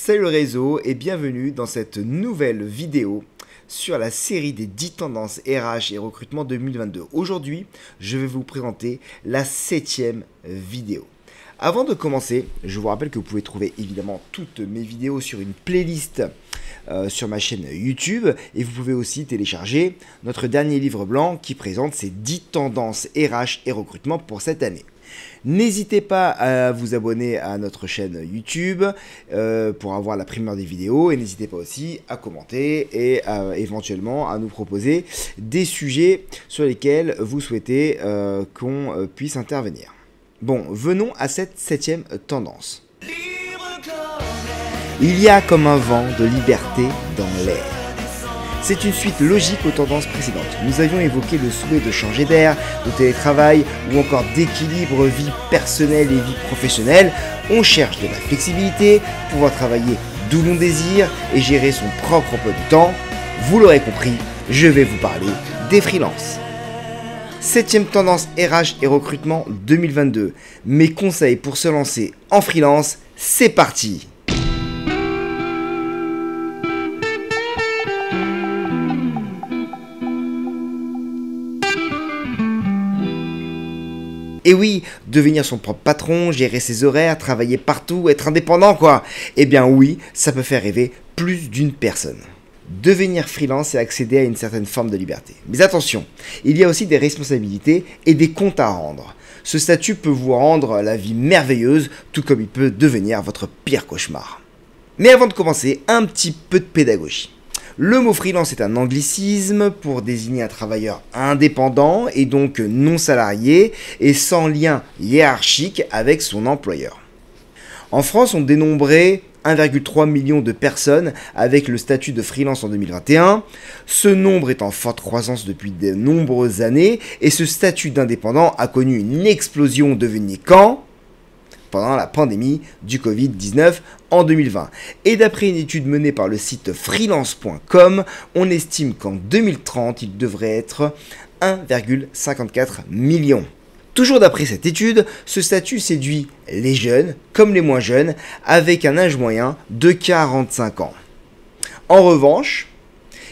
Salut le réseau et bienvenue dans cette nouvelle vidéo sur la série des 10 tendances RH et recrutement 2022. Aujourd'hui, je vais vous présenter la 7e vidéo. Avant de commencer, je vous rappelle que vous pouvez trouver évidemment toutes mes vidéos sur une playlist sur ma chaîne YouTube et vous pouvez aussi télécharger notre dernier livre blanc qui présente ces 10 tendances RH et recrutement pour cette année. N'hésitez pas à vous abonner à notre chaîne YouTube pour avoir la primeur des vidéos et n'hésitez pas aussi à commenter et éventuellement à nous proposer des sujets sur lesquels vous souhaitez qu'on puisse intervenir. Bon, venons à cette 7e tendance. Il y a comme un vent de liberté dans l'air. C'est une suite logique aux tendances précédentes. Nous avions évoqué le souhait de changer d'air, de télétravail ou encore d'équilibre vie personnelle et vie professionnelle. On cherche de la flexibilité, pouvoir travailler d'où l'on désire et gérer son propre emploi du temps. Vous l'aurez compris, je vais vous parler des freelances. 7e tendance RH et recrutement 2022. Mes conseils pour se lancer en freelance, c'est parti! Et oui, devenir son propre patron, gérer ses horaires, travailler partout, être indépendant quoi. Eh bien oui, ça peut faire rêver plus d'une personne. Devenir freelance et accéder à une certaine forme de liberté. Mais attention, il y a aussi des responsabilités et des comptes à rendre. Ce statut peut vous rendre la vie merveilleuse, tout comme il peut devenir votre pire cauchemar. Mais avant de commencer, un petit peu de pédagogie. Le mot freelance est un anglicisme pour désigner un travailleur indépendant et donc non salarié et sans lien hiérarchique avec son employeur. En France, on dénombrait 1,3 million de personnes avec le statut de freelance en 2021. Ce nombre est en forte croissance depuis de nombreuses années et ce statut d'indépendant a connu une explosion devenue quand ? Pendant la pandémie du Covid-19 en 2020. Et d'après une étude menée par le site freelance.com, on estime qu'en 2030, il devrait être 1,54 million. Toujours d'après cette étude, ce statut séduit les jeunes comme les moins jeunes avec un âge moyen de 45 ans. En revanche,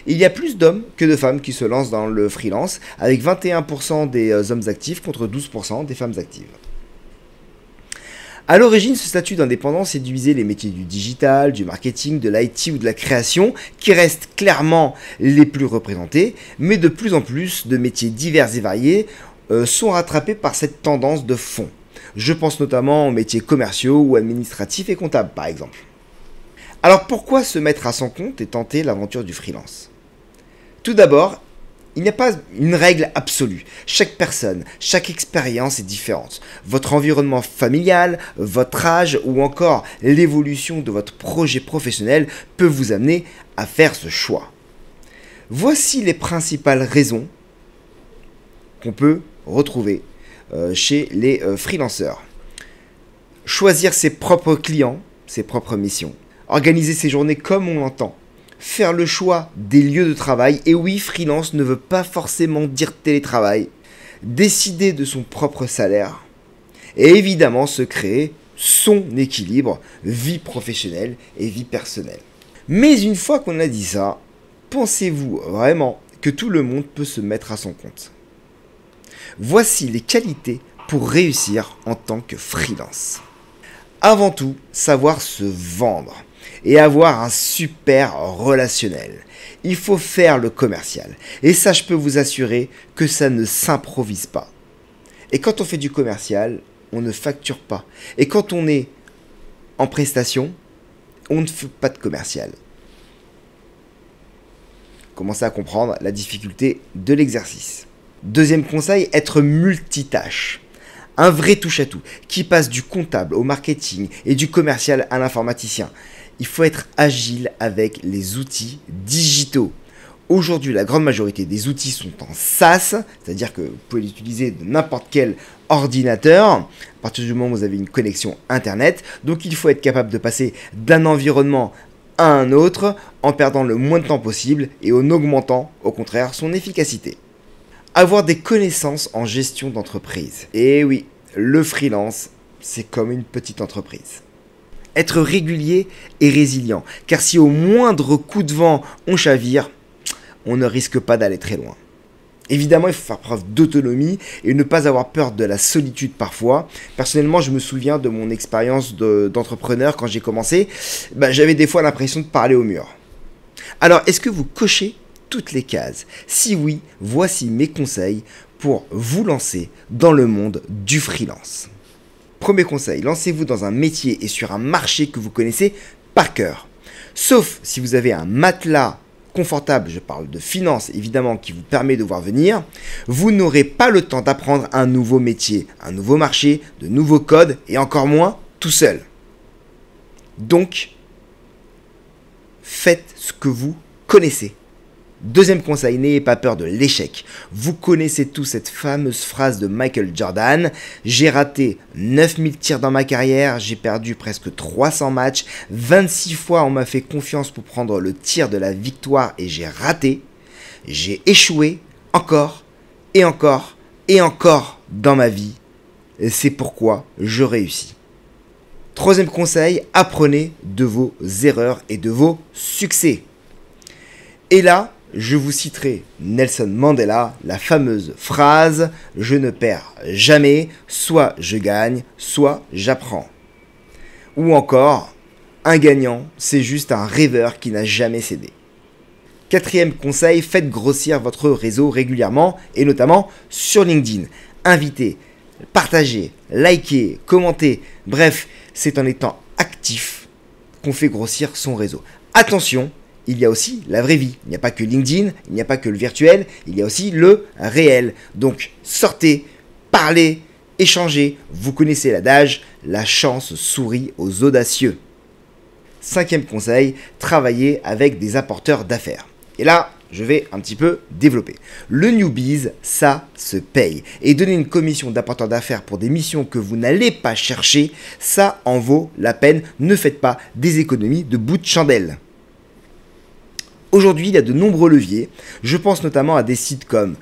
il y a plus d'hommes que de femmes qui se lancent dans le freelance avec 21% des hommes actifs contre 12% des femmes actives. A l'origine, ce statut d'indépendant séduisait les métiers du digital, du marketing, de l'IT ou de la création, qui restent clairement les plus représentés, mais de plus en plus de métiers divers et variés sont rattrapés par cette tendance de fond. Je pense notamment aux métiers commerciaux ou administratifs et comptables par exemple. Alors pourquoi se mettre à son compte et tenter l'aventure du freelance ? Tout d'abord, il n'y a pas une règle absolue. Chaque personne, chaque expérience est différente. Votre environnement familial, votre âge ou encore l'évolution de votre projet professionnel peut vous amener à faire ce choix. Voici les principales raisons qu'on peut retrouver chez les freelanceurs. Choisir ses propres clients, ses propres missions. Organiser ses journées comme on l'entend. Faire le choix des lieux de travail, et oui, freelance ne veut pas forcément dire télétravail, décider de son propre salaire, et évidemment se créer son équilibre vie professionnelle et vie personnelle. Mais une fois qu'on a dit ça, pensez-vous vraiment que tout le monde peut se mettre à son compte ? Voici les qualités pour réussir en tant que freelance. Avant tout, savoir se vendre. Et avoir un super relationnel. Il faut faire le commercial. Et ça, je peux vous assurer que ça ne s'improvise pas. Et quand on fait du commercial, on ne facture pas. Et quand on est en prestation, on ne fait pas de commercial. Commencez à comprendre la difficulté de l'exercice. Deuxième conseil, être multitâche. Un vrai touche-à-tout qui passe du comptable au marketing et du commercial à l'informaticien. Il faut être agile avec les outils digitaux. Aujourd'hui, la grande majorité des outils sont en SaaS, c'est-à-dire que vous pouvez l'utiliser de n'importe quel ordinateur, à partir du moment où vous avez une connexion Internet. Donc il faut être capable de passer d'un environnement à un autre en perdant le moins de temps possible et en augmentant, au contraire, son efficacité. Avoir des connaissances en gestion d'entreprise. Et oui, le freelance, c'est comme une petite entreprise. Être régulier et résilient, car si au moindre coup de vent on chavire, on ne risque pas d'aller très loin. Évidemment, il faut faire preuve d'autonomie et ne pas avoir peur de la solitude parfois. Personnellement, je me souviens de mon expérience d'entrepreneur quand j'ai commencé. J'avais des fois l'impression de parler au mur. Alors, est-ce que vous cochez toutes les cases? Si oui, voici mes conseils pour vous lancer dans le monde du freelance. Premier conseil, lancez-vous dans un métier et sur un marché que vous connaissez par cœur. Sauf si vous avez un matelas confortable, je parle de finance évidemment, qui vous permet de voir venir, vous n'aurez pas le temps d'apprendre un nouveau métier, un nouveau marché, de nouveaux codes et encore moins tout seul. Donc, faites ce que vous connaissez. Deuxième conseil, n'ayez pas peur de l'échec. Vous connaissez tous cette fameuse phrase de Michael Jordan. J'ai raté 9000 tirs dans ma carrière, j'ai perdu presque 300 matchs, 26 fois on m'a fait confiance pour prendre le tir de la victoire et j'ai raté. J'ai échoué encore et encore et encore dans ma vie. Et c'est pourquoi je réussis. Troisième conseil, apprenez de vos erreurs et de vos succès. Et là, je vous citerai Nelson Mandela, la fameuse phrase « Je ne perds jamais, soit je gagne, soit j'apprends ». Ou encore « Un gagnant, c'est juste un rêveur qui n'a jamais cédé ». Quatrième conseil, faites grossir votre réseau régulièrement et notamment sur LinkedIn. Invitez, partagez, likez, commentez, bref, c'est en étant actif qu'on fait grossir son réseau. Attention, il y a aussi la vraie vie. Il n'y a pas que LinkedIn, il n'y a pas que le virtuel, il y a aussi le réel. Donc sortez, parlez, échangez. Vous connaissez l'adage, la chance sourit aux audacieux. Cinquième conseil, travaillez avec des apporteurs d'affaires. Et là, je vais un petit peu développer. Le newbies, ça se paye. Et donner une commission d'apporteur d'affaires pour des missions que vous n'allez pas chercher, ça en vaut la peine. Ne faites pas des économies de bout de chandelle. Aujourd'hui, il y a de nombreux leviers. Je pense notamment à des sites comme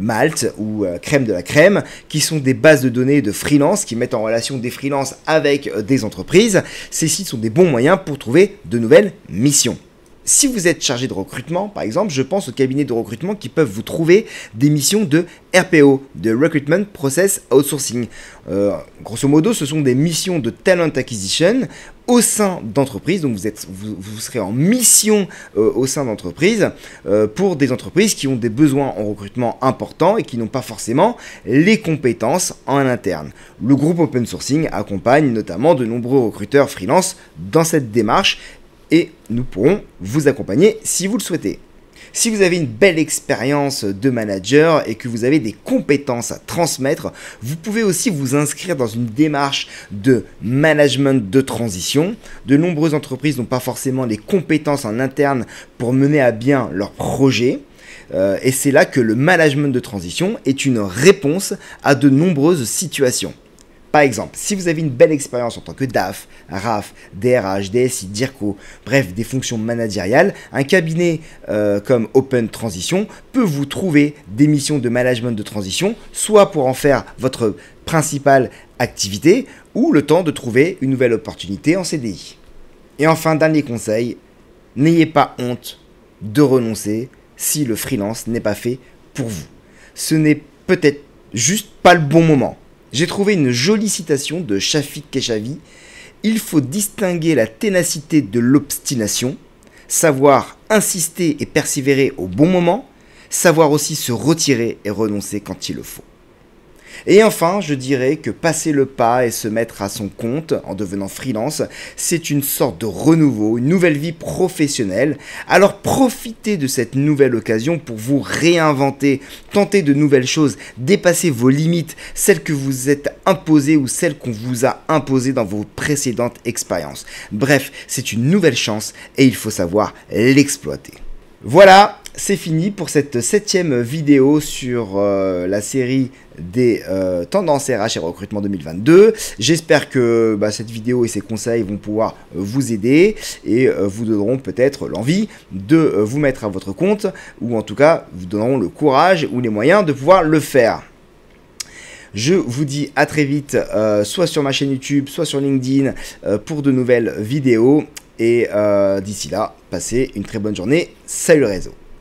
Malte ou Crème de la Crème, qui sont des bases de données de freelance, qui mettent en relation des freelances avec des entreprises. Ces sites sont des bons moyens pour trouver de nouvelles missions. Si vous êtes chargé de recrutement, par exemple, je pense aux cabinets de recrutement qui peuvent vous trouver des missions de RPO, de Recruitment Process Outsourcing. Grosso modo, ce sont des missions de talent acquisition au sein d'entreprises. Donc vous serez en mission au sein d'entreprises pour des entreprises qui ont des besoins en recrutement importants et qui n'ont pas forcément les compétences en interne. Le groupe Open Sourcing accompagne notamment de nombreux recruteurs freelance dans cette démarche et nous pourrons vous accompagner si vous le souhaitez. Si vous avez une belle expérience de manager et que vous avez des compétences à transmettre, vous pouvez aussi vous inscrire dans une démarche de management de transition. De nombreuses entreprises n'ont pas forcément les compétences en interne pour mener à bien leurs projets. Et c'est là que le management de transition est une réponse à de nombreuses situations. Par exemple, si vous avez une belle expérience en tant que DAF, RAF, DRH, DSI, DIRCO, bref, des fonctions managériales, un cabinet comme Open Transition peut vous trouver des missions de management de transition, soit pour en faire votre principale activité, ou le temps de trouver une nouvelle opportunité en CDI. Et enfin, dernier conseil, n'ayez pas honte de renoncer si le freelance n'est pas fait pour vous. Ce n'est peut-être juste pas le bon moment. J'ai trouvé une jolie citation de Shafik Keshavi. Il faut distinguer la ténacité de l'obstination, savoir insister et persévérer au bon moment, savoir aussi se retirer et renoncer quand il le faut. Et enfin, je dirais que passer le pas et se mettre à son compte en devenant freelance, c'est une sorte de renouveau, une nouvelle vie professionnelle. Alors profitez de cette nouvelle occasion pour vous réinventer, tenter de nouvelles choses, dépasser vos limites, celles que vous êtes imposées ou celles qu'on vous a imposées dans vos précédentes expériences. Bref, c'est une nouvelle chance et il faut savoir l'exploiter. Voilà, c'est fini pour cette 7e vidéo sur la série des tendances RH et recrutement 2022. J'espère que cette vidéo et ces conseils vont pouvoir vous aider et vous donneront peut-être l'envie de vous mettre à votre compte ou en tout cas vous donneront le courage ou les moyens de pouvoir le faire. Je vous dis à très vite, soit sur ma chaîne YouTube, soit sur LinkedIn, pour de nouvelles vidéos. Et d'ici là, passez une très bonne journée. Salut le réseau.